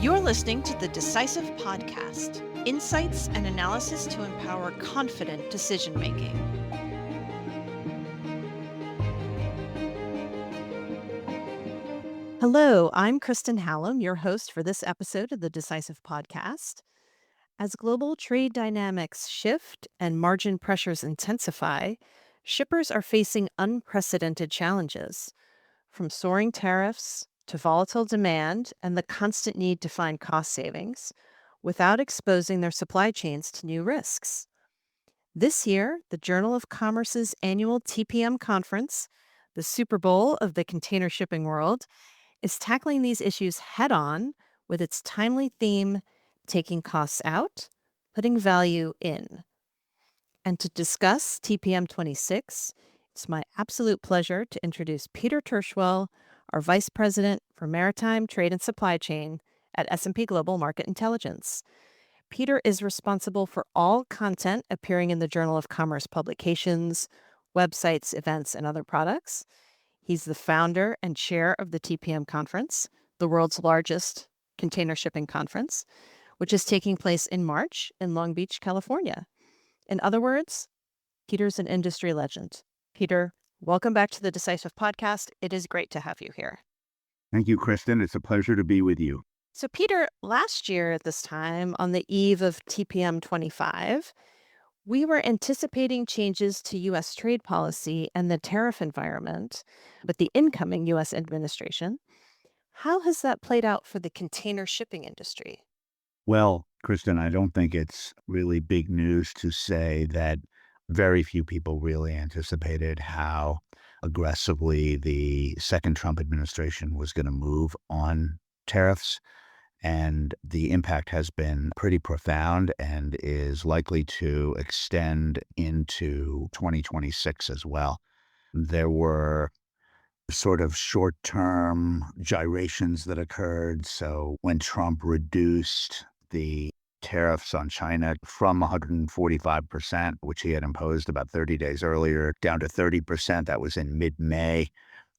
You're listening to the Decisive Podcast, insights and analysis to empower confident decision making. Hello, I'm Kristen Hallam, your host for this episode of the Decisive Podcast. As global trade dynamics shift and margin pressures intensify, shippers are facing unprecedented challenges, from soaring tariffs to volatile demand and the constant need to find cost savings without exposing their supply chains to new risks. This year, the Journal of Commerce's annual TPM Conference, the Super Bowl of the container shipping world, is tackling these issues head on with its timely theme, Taking Costs Out, Putting Value In. And to discuss TPM26, it's my absolute pleasure to introduce Peter Tirschwell, our Vice President for Maritime Trade and Supply Chain at S&P Global Market Intelligence. Peter is responsible for all content appearing in the Journal of Commerce publications, websites, events, and other products. He's the founder and chair of the TPM Conference, the world's largest container shipping conference, which is taking place in March in Long Beach, California. In other words, Peter's an industry legend. Peter, welcome back to the Decisive Podcast. It is great to have you here. Thank you, Kristen. It's a pleasure to be with you. So, Peter, last year at this time, on the eve of TPM 25, we were anticipating changes to U.S. trade policy and the tariff environment with the incoming U.S. administration. How has that played out for the container shipping industry? Well, Kristen, I don't think it's really big news to say that very few people really anticipated how aggressively the second Trump administration was going to move on tariffs. And the impact has been pretty profound and is likely to extend into 2026 as well. There were sort of short-term gyrations that occurred. So when Trump reduced the tariffs on China from 145%, which he had imposed about 30 days earlier, down to 30%, that was in mid-May,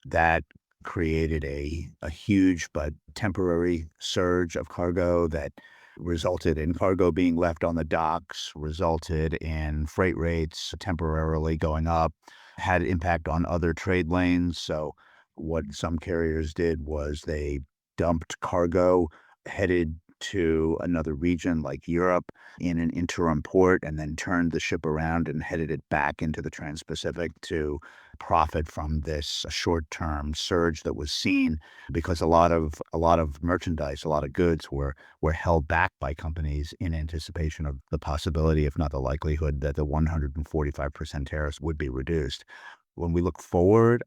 that created a huge but temporary surge of cargo that resulted in cargo being left on the docks, resulted in freight rates temporarily going up, had impact on other trade lanes. So what some carriers did was they dumped cargo headed to another region like Europe in an interim port and then turned the ship around and headed it back into the Trans-Pacific to profit from this short-term surge that was seen because a lot of merchandise, a lot of goods were held back by companies in anticipation of the possibility, if not the likelihood, that the 145% tariffs would be reduced. When we look forward,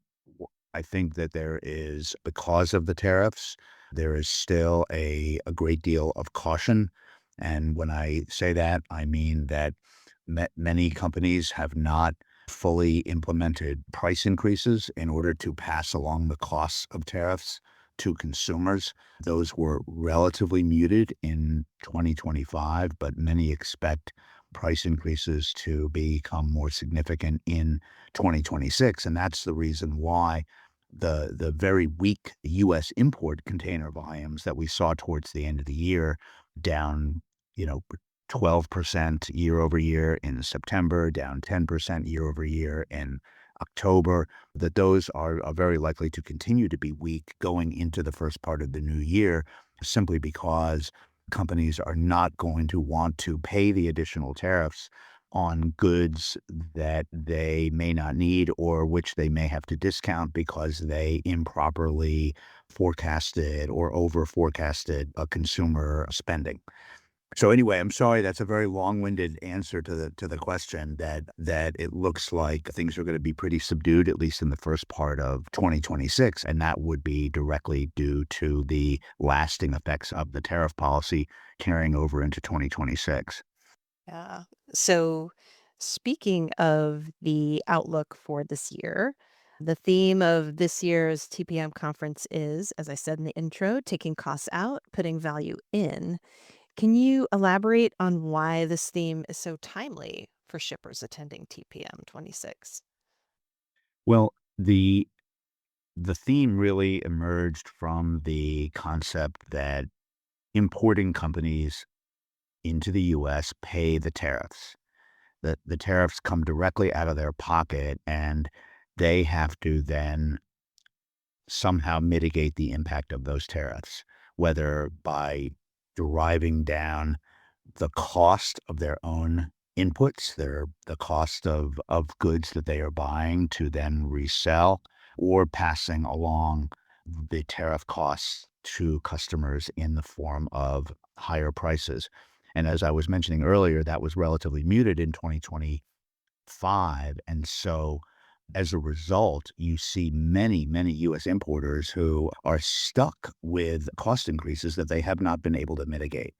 I think that there is, because of the tariffs, there is still a great deal of caution. And when I say that, I mean that many companies have not fully implemented price increases in order to pass along the costs of tariffs to consumers. Those were relatively muted in 2025, but many expect price increases to become more significant in 2026. And that's the reason why the very weak U.S. import container volumes that we saw towards the end of the year, down 12% year over year in September, down 10% year over year in October, that those are very likely to continue to be weak going into the first part of the new year, simply because companies are not going to want to pay the additional tariffs on goods that they may not need or which they may have to discount because they improperly forecasted or over forecasted a consumer spending. So anyway, I'm sorry, that's a very long-winded answer to the question that it looks like things are going to be pretty subdued, at least in the first part of 2026. And that would be directly due to the lasting effects of the tariff policy carrying over into 2026. Yeah. So, speaking of the outlook for this year, the theme of this year's TPM conference is, as I said in the intro, taking costs out, putting value in. Can you elaborate on why this theme is so timely for shippers attending TPM 26? Well, the theme really emerged from the concept that importing companies into the US pay the tariffs. The tariffs come directly out of their pocket, and they have to then somehow mitigate the impact of those tariffs, whether by driving down the cost of their own inputs, the cost of goods that they are buying to then resell, or passing along the tariff costs to customers in the form of higher prices. And as I was mentioning earlier, that was relatively muted in 2025. And so as a result, you see many, many US importers who are stuck with cost increases that they have not been able to mitigate.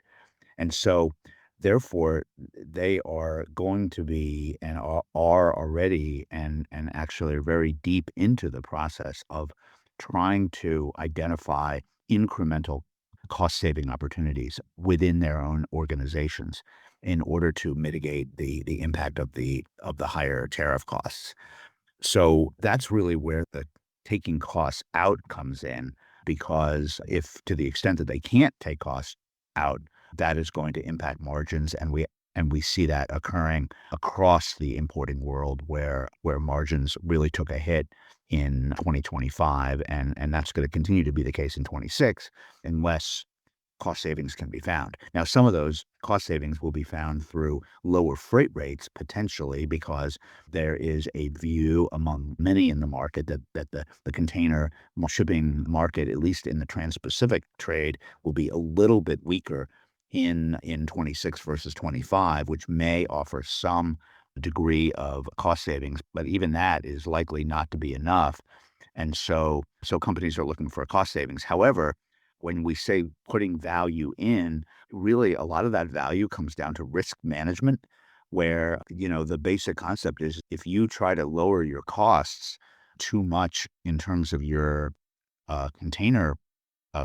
And so, therefore, they are going to be and are already and actually are very deep into the process of trying to identify incremental cost saving opportunities within their own organizations in order to mitigate the impact of the higher tariff costs. So that's really where the taking costs out comes in, because if to the extent that they can't take costs out, that is going to impact margins, and we see that occurring across the importing world where margins really took a hit in 2025, and that's going to continue to be the case in 26 unless cost savings can be found. Now, some of those cost savings will be found through lower freight rates, potentially because there is a view among many in the market that the container shipping market, at least in the Trans-Pacific trade, will be a little bit weaker in 26 versus 25, which may offer some degree of cost savings, but even that is likely not to be enough. And so companies are looking for cost savings. However, when we say putting value in, really a lot of that value comes down to risk management, where, the basic concept is if you try to lower your costs too much in terms of your container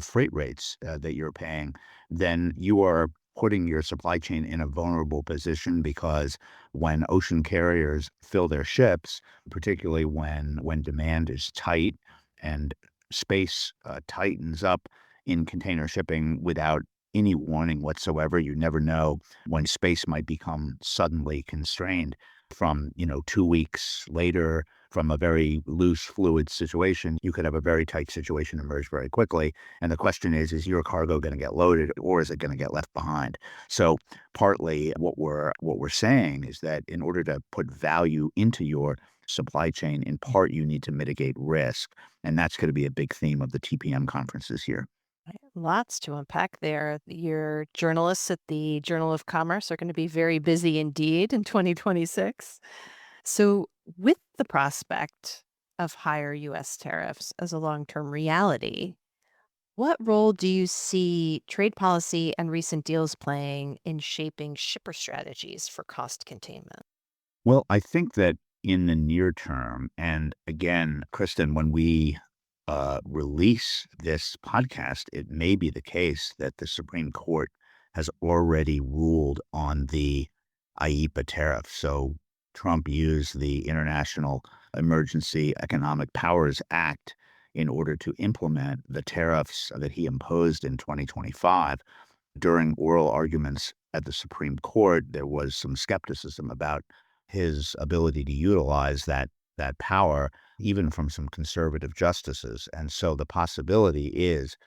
freight rates that you're paying, then you are putting your supply chain in a vulnerable position, because when ocean carriers fill their ships, particularly when demand is tight and space tightens up in container shipping without any warning whatsoever, you never know when space might become suddenly constrained from, 2 weeks later. From a very loose fluid situation, you could have a very tight situation emerge very quickly. And the question is your cargo going to get loaded, or is it going to get left behind? So partly what we're saying is that in order to put value into your supply chain, in part you need to mitigate risk. And that's going to be a big theme of the TPM conference this year. Right, lots to unpack there. Your journalists at the Journal of Commerce are going to be very busy indeed in 2026. So, with the prospect of higher US tariffs as a long term reality, what role do you see trade policy and recent deals playing in shaping shipper strategies for cost containment? Well, I think that in the near term, and again, Kristen, when we release this podcast, it may be the case that the Supreme Court has already ruled on the IEEPA tariff. So Trump used the International Emergency Economic Powers Act in order to implement the tariffs that he imposed in 2025. During oral arguments at the Supreme Court, there was some skepticism about his ability to utilize that power, even from some conservative justices. And so the possibility is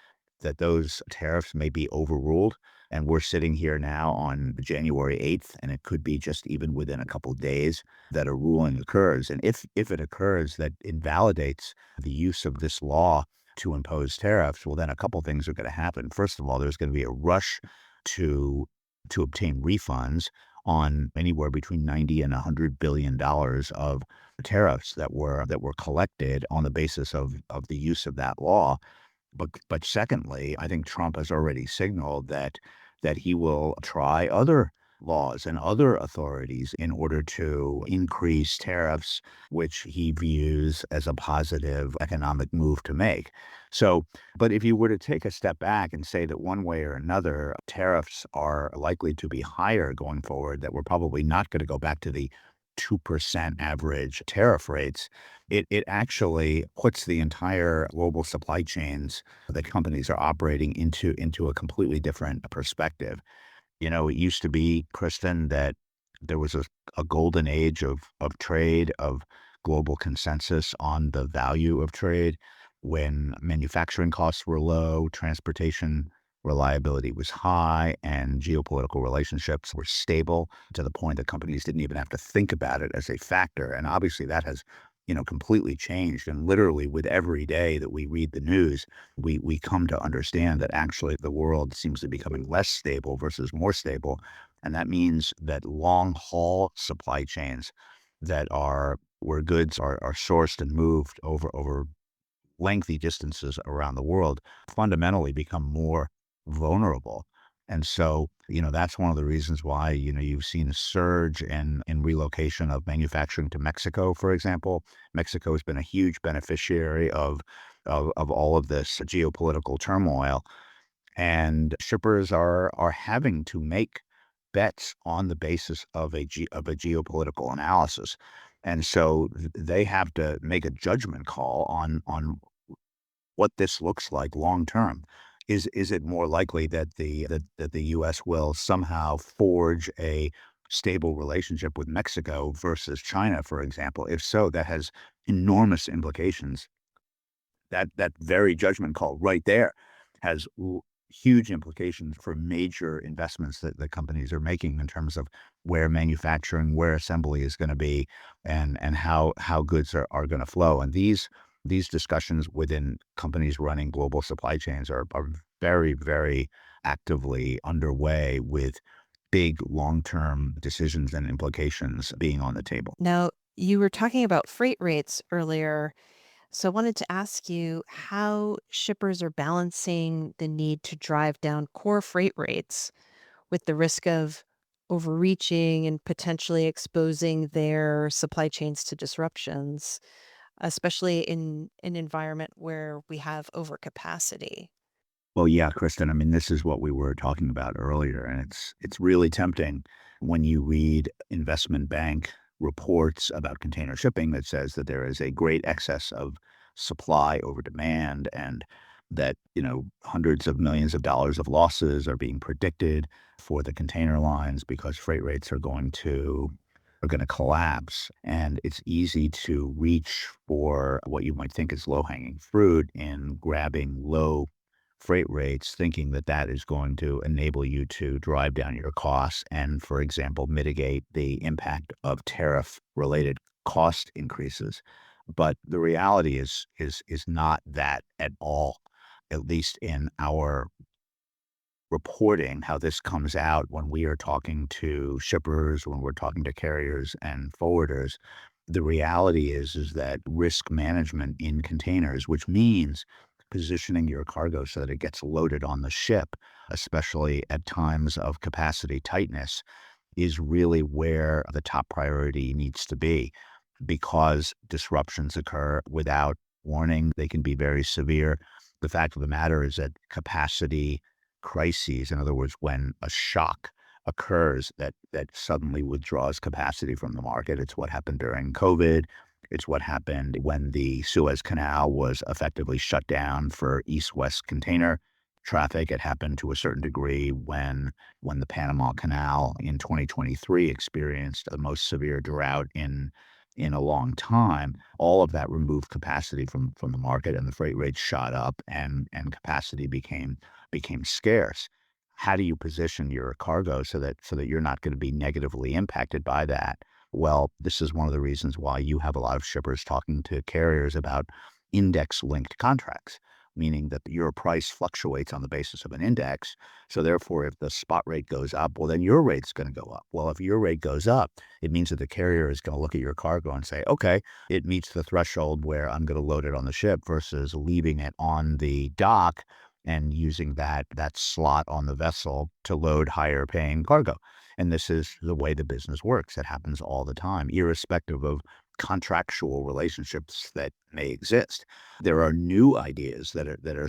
that those tariffs may be overruled. And we're sitting here now on January 8th, and it could be just even within a couple of days that a ruling occurs. And if it occurs that invalidates the use of this law to impose tariffs, well, then a couple things are going to happen. First of all, there's going to be a rush to obtain refunds on anywhere between 90 and $100 billion of tariffs that were collected on the basis of the use of that law. But secondly, I think Trump has already signaled that he will try other laws and other authorities in order to increase tariffs, which he views as a positive economic move to make. So, but if you were to take a step back and say that one way or another, tariffs are likely to be higher going forward, that we're probably not going to go back to the 2% average tariff rates, it actually puts the entire global supply chains that companies are operating into a completely different perspective. It used to be, Kristen, that there was a golden age of trade, of global consensus on the value of trade when manufacturing costs were low, transportation reliability was high, and geopolitical relationships were stable to the point that companies didn't even have to think about it as a factor. And obviously that has, completely changed. And literally with every day that we read the news, we come to understand that actually the world seems to be becoming less stable versus more stable. And that means that long haul supply chains that are where goods are sourced and moved over lengthy distances around the world fundamentally become more vulnerable. And so, that's one of the reasons why, you've seen a surge in relocation of manufacturing to Mexico, for example. Mexico has been a huge beneficiary of all of this geopolitical turmoil. And shippers are having to make bets on the basis of a geopolitical analysis. And so they have to make a judgment call on what this looks like long term. Is it more likely that the US will somehow forge a stable relationship with Mexico versus China, for example? If so, that has enormous implications. That very judgment call right there has huge implications for major investments that companies are making in terms of where manufacturing, where assembly is going to be, and how goods are going to flow. And these discussions within companies running global supply chains are very, very actively underway, with big long-term decisions and implications being on the table. Now, you were talking about freight rates earlier. So I wanted to ask you how shippers are balancing the need to drive down core freight rates with the risk of overreaching and potentially exposing their supply chains to disruptions, especially in an environment where we have overcapacity. Well, yeah, Kristen, I mean, this is what we were talking about earlier, and it's really tempting when you read investment bank reports about container shipping that says that there is a great excess of supply over demand, and that, hundreds of millions of dollars of losses are being predicted for the container lines because freight rates are going to collapse. And it's easy to reach for what you might think is low-hanging fruit in grabbing low freight rates, thinking that that is going to enable you to drive down your costs and, for example, mitigate the impact of tariff-related cost increases. But the reality is not that at all, at least in our reporting, how this comes out when we are talking to shippers, when we're talking to carriers and forwarders. The reality is that risk management in containers, which means positioning your cargo so that it gets loaded on the ship, especially at times of capacity tightness, is really where the top priority needs to be, because disruptions occur without warning. They can be very severe. The fact of the matter is that capacity crises, in other words, when a shock occurs that suddenly withdraws capacity from the market. It's what happened during COVID. It's what happened when the Suez Canal was effectively shut down for east-west container traffic. It happened to a certain degree when the Panama Canal in 2023 experienced the most severe drought in a long time. All of that removed capacity from the market, and the freight rates shot up, and capacity became scarce. How do you position your cargo so that you're not going to be negatively impacted by that? Well, this is one of the reasons why you have a lot of shippers talking to carriers about index-linked contracts, meaning that your price fluctuates on the basis of an index. So therefore, if the spot rate goes up, well, then your rate's going to go up. Well, if your rate goes up, it means that the carrier is going to look at your cargo and say, okay, it meets the threshold where I'm going to load it on the ship versus leaving it on the dock and using that slot on the vessel to load higher paying cargo. And this is the way the business works. It happens all the time, irrespective of contractual relationships that may exist. There are new ideas that are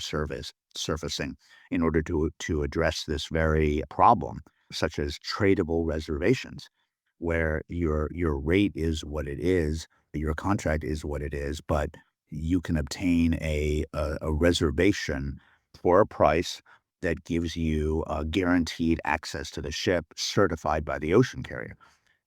surfacing in order to address this very problem, such as tradable reservations. where your rate is what it is, your contract is what it is, but you can obtain a reservation for a price that gives you guaranteed access to the ship certified by the ocean carrier.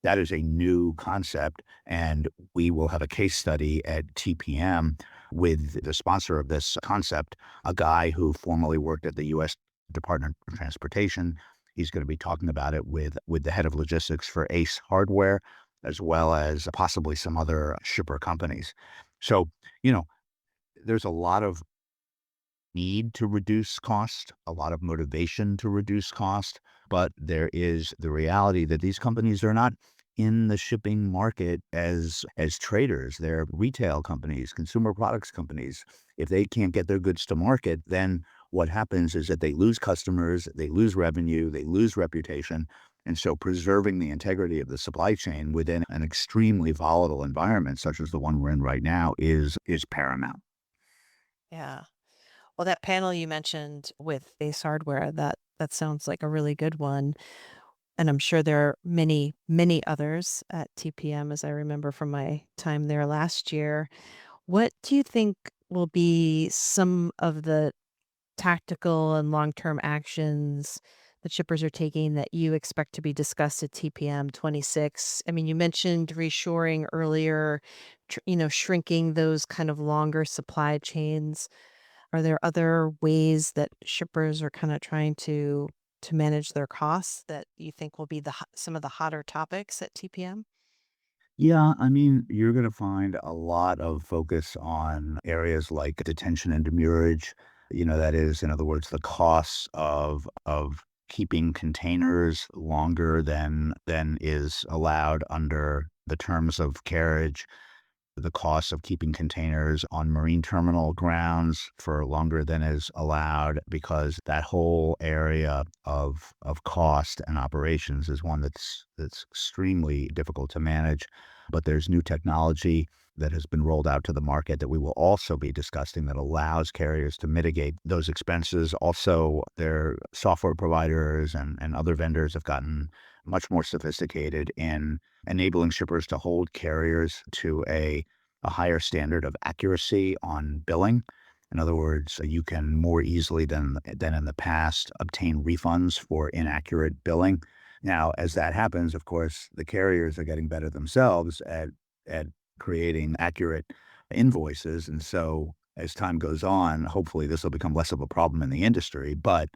That is a new concept, and we will have a case study at TPM with the sponsor of this concept, a guy who formerly worked at the U.S. Department of Transportation. He's going to be talking about it with the head of logistics for Ace Hardware, as well as possibly some other shipper companies. So, you know, there's a lot of need to reduce cost, a lot of motivation to reduce cost, but there is the reality that these companies are not in the shipping market as traders. They're retail companies, consumer products companies. If they can't get their goods to market, then what happens is that they lose customers, they lose revenue, they lose reputation. And so preserving the integrity of the supply chain within an extremely volatile environment such as the one we're in right now is paramount. Yeah. Well, that panel you mentioned with Ace Hardware, that sounds like a really good one. And I'm sure there are many, many others at TPM, as I remember from my time there last year. What do you think will be some of the tactical and long-term actions that shippers are taking that you expect to be discussed at TPM 26? I mean, you mentioned reshoring earlier, shrinking those kind of longer supply chains. Are there other ways that shippers are kinda trying to manage their costs that you think will be some of the hotter topics at TPM? Yeah, I mean, you're going to find a lot of focus on areas like detention and demurrage. That is, in other words, the costs of keeping containers longer than is allowed under the terms of carriage, the cost of keeping containers on marine terminal grounds for longer than is allowed, because that whole area of cost and operations is one that's extremely difficult to manage. But there's new technology that has been rolled out to the market that we will also be discussing that allows carriers to mitigate those expenses. Also, their software providers and other vendors have gotten much more sophisticated in enabling shippers to hold carriers to a higher standard of accuracy on billing. In other words, you can more easily than in the past obtain refunds for inaccurate billing. Now, as that happens, of course, the carriers are getting better themselves at creating accurate invoices. And so as time goes on, hopefully this will become less of a problem in the industry. But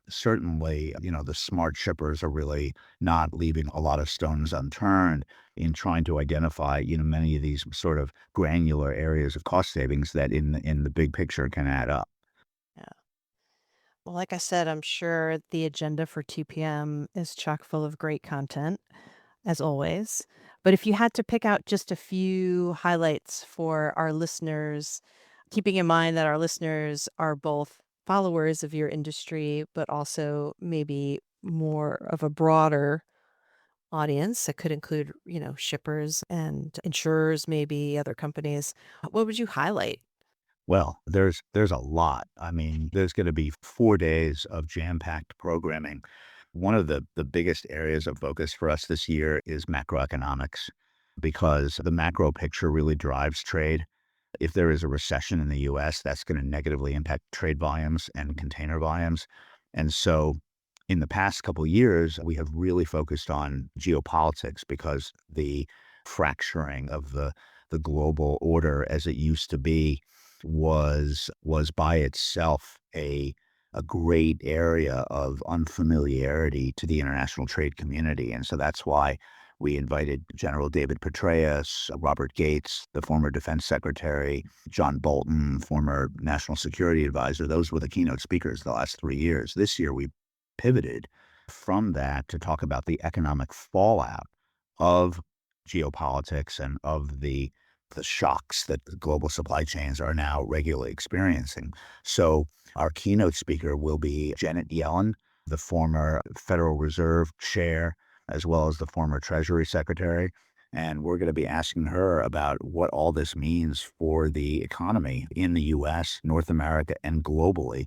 certainly, the smart shippers are really not leaving a lot of stones unturned in trying to identify, many of these sort of granular areas of cost savings that in the big picture can add up. Yeah. Well, like I said, I'm sure the agenda for TPM is chock full of great content, as always. But if you had to pick out just a few highlights for our listeners, keeping in mind that our listeners are both followers of your industry, but also maybe more of a broader audience that could include, shippers and insurers, maybe other companies, what would you highlight? Well, there's a lot. I mean, there's gonna be 4 days of jam-packed programming. One of the biggest areas of focus for us this year is macroeconomics, because the macro picture really drives trade. If there is a recession in the US, that's gonna negatively impact trade volumes and container volumes. And so in the past couple years, we have really focused on geopolitics because the fracturing of the global order as it used to be was by itself a great area of unfamiliarity to the international trade community. And so that's why we invited General David Petraeus, Robert Gates, the former defense secretary, John Bolton, former national security advisor. Those were the keynote speakers the last 3 years. This year, we pivoted from that to talk about the economic fallout of geopolitics and of the shocks that the global supply chains are now regularly experiencing. So our keynote speaker will be Janet Yellen, the former Federal Reserve chair, as well as the former Treasury Secretary. And we're going to be asking her about what all this means for the economy in the US, North America, and globally.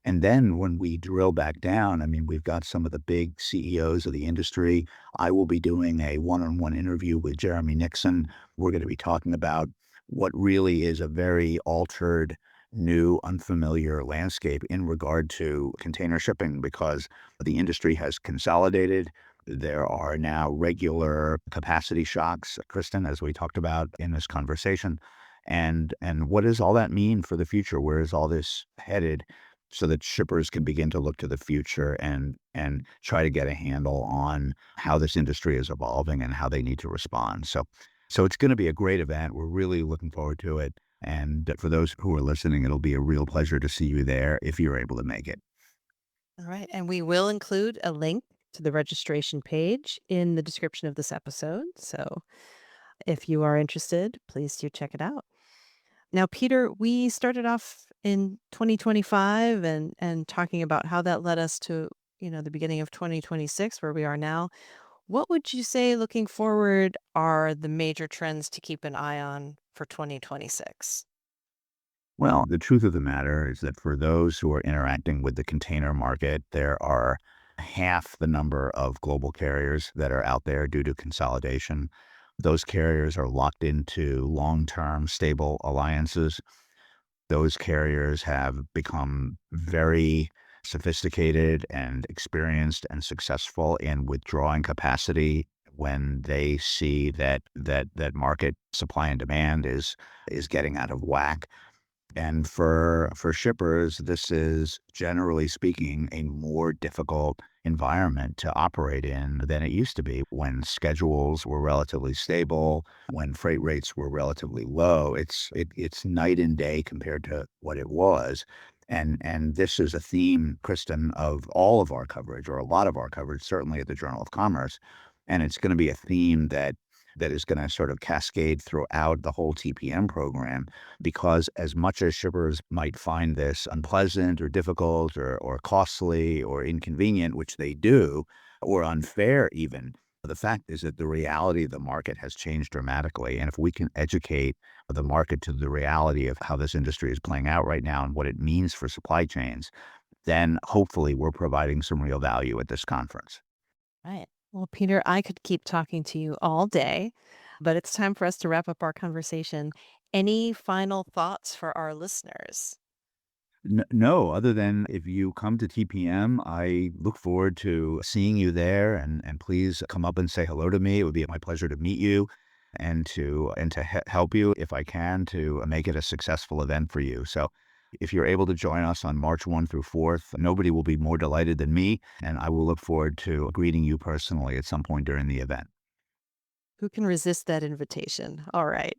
And then when we drill back down, I mean, we've got some of the big CEOs of the industry. I will be doing a one-on-one interview with Jeremy Nixon. We're going to be talking about what really is a very altered, new, unfamiliar landscape in regard to container shipping because the industry has consolidated. There are now regular capacity shocks, Kristen, as we talked about in this conversation. And what does all that mean for the future? Where is all this headed? So that shippers can begin to look to the future and try to get a handle on how this industry is evolving and how they need to respond. So it's going to be a great event. We're really looking forward to it. And for those who are listening, it'll be a real pleasure to see you there if you're able to make it. All right. And we will include a link to the registration page in the description of this episode. So if you are interested, please do check it out. Now, Peter, we started off in 2025 and talking about how that led us to, the beginning of 2026, where we are now. What would you say looking forward are the major trends to keep an eye on for 2026? Well, the truth of the matter is that for those who are interacting with the container market, there are half the number of global carriers that are out there due to consolidation. Those carriers are locked into long-term stable alliances. Those carriers have become very sophisticated and experienced and successful in withdrawing capacity when they see that market supply and demand is getting out of whack. And for shippers, this is, generally speaking, a more difficult environment to operate in than it used to be when schedules were relatively stable, when freight rates were relatively low. It's night and day compared to what it was. And this is a theme, Kristen, of all of our coverage, or a lot of our coverage, certainly at the Journal of Commerce. And it's going to be a theme that is going to sort of cascade throughout the whole TPM program, because as much as shippers might find this unpleasant or difficult or costly or inconvenient, which they do, or unfair even, the fact is that the reality of the market has changed dramatically. And if we can educate the market to the reality of how this industry is playing out right now and what it means for supply chains, then hopefully we're providing some real value at this conference. Right. Well, Peter, I could keep talking to you all day, but it's time for us to wrap up our conversation. Any final thoughts for our listeners? No, other than if you come to TPM, I look forward to seeing you there, and please come up and say hello to me. It would be my pleasure to meet you and to help you if I can to make it a successful event for you. So if you're able to join us on March 1 through 4th, nobody will be more delighted than me, and I will look forward to greeting you personally at some point during the event. Who can resist that invitation? All right.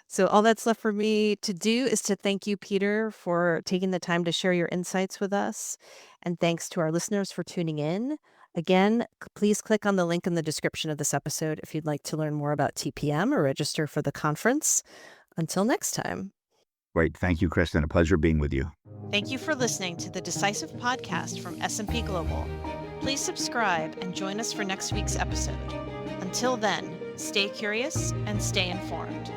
So, all that's left for me to do is to thank you, Peter, for taking the time to share your insights with us. And thanks to our listeners for tuning in. Again, please click on the link in the description of this episode if you'd like to learn more about TPM or register for the conference. Until next time. Great. Thank you, Kristen. A pleasure being with you. Thank you for listening to the Decisive podcast from S&P Global. Please subscribe and join us for next week's episode. Until then, stay curious and stay informed.